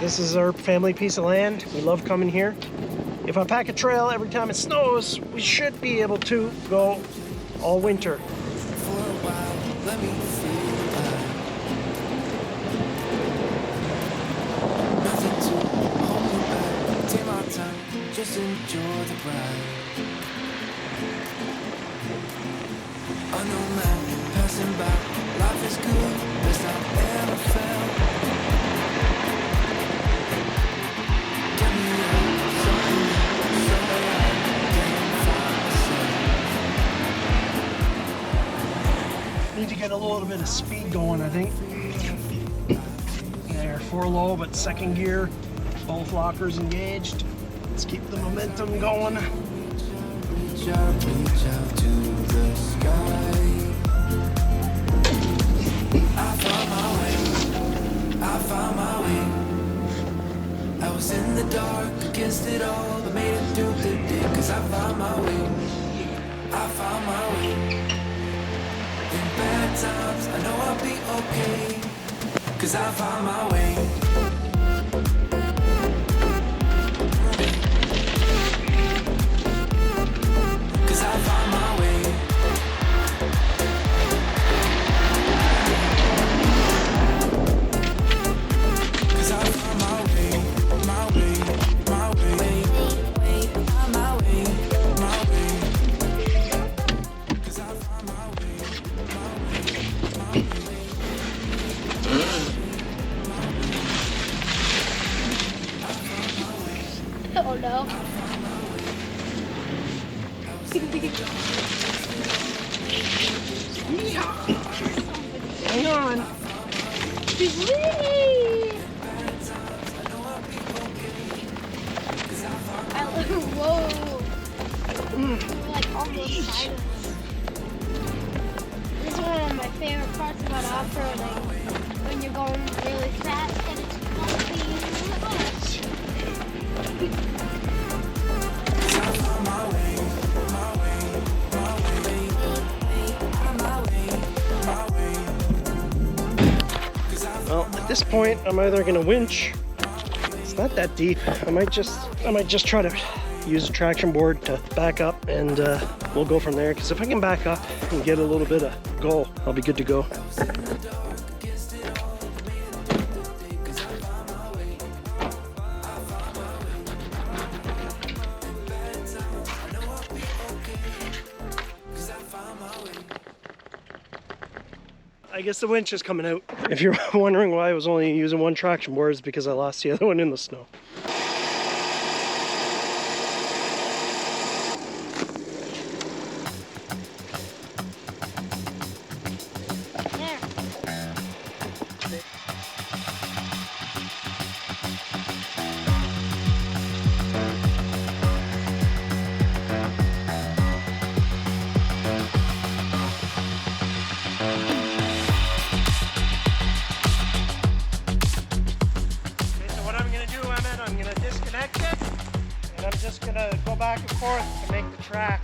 This is our family piece of land. We love coming here. If I pack a trail every time it snows, we should be able to go all winter. For a while, let me feel alive. Nothing to hold me back. Take my time, just enjoy the ride. Unknown land, passing by. Life is good, best I've ever felt. Get me out, something so that I can find myself. Need to get a little bit of speed going, I think. There, 4 low, but second gear, both lockers engaged. Let's keep the momentum going. Reach out to the sky. I found my way. I was in the dark against it all, but made it through the day. Cause I found my way. In bad times, I know I'll be okay. Cause I found my way. Cause I found my way. Cause I found my way. My way. My way. My way. My way. Cause I found my way. My way. My way. Oh no. Hang on. She's leaving! Whoa. We're like almost silent. This is one of my favorite parts about off-roading. When you're going really fast and it's bumpy. Well, at this point, I'm either gonna winch. It's not that deep. I might just try to use a traction board to back up, and we'll go from there. Because if I can back up and get a little bit of go, I'll be good to go. I guess the winch is coming out. If you're wondering why I was only using one traction board, it's because I lost the other one in the snow. I'm just gonna go back and forth to make the track.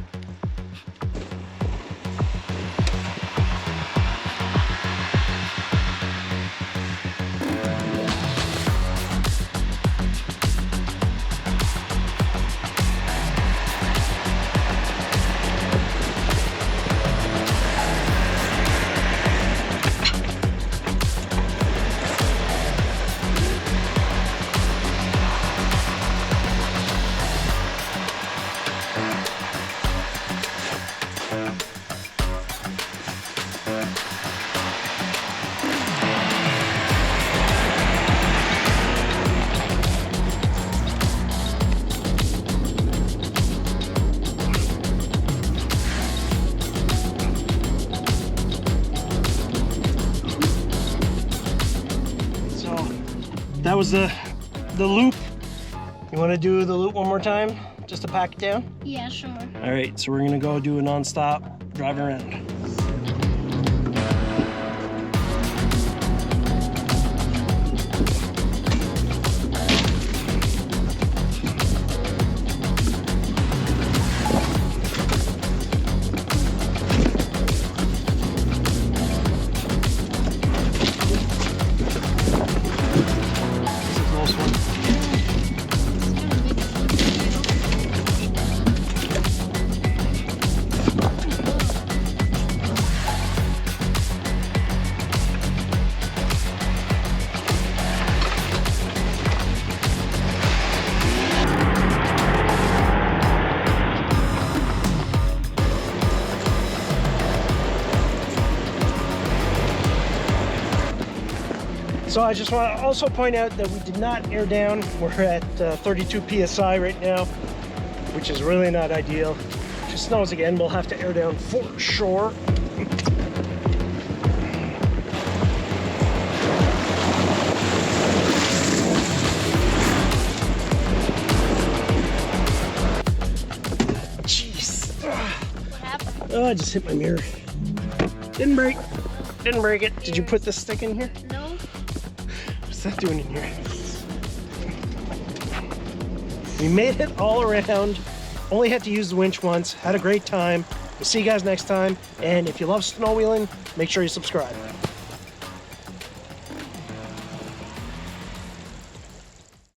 That was the loop. You want to do the loop one more time, just to pack it down? Yeah, sure. All right, so we're gonna go do a non-stop drive around. This is a close one. So I just want to also point out that we did not air down. We're at 32 PSI right now, which is really not ideal. If it snows again, we'll have to air down for sure. Jeez. What happened? Oh, I just hit my mirror. Didn't break. Didn't break it. Did you put this stick in here? No. What's that doing in here? We made it all around. Only had to use the winch once. Had a great time. We'll see you guys next time. And if you love snow wheeling, make sure you subscribe.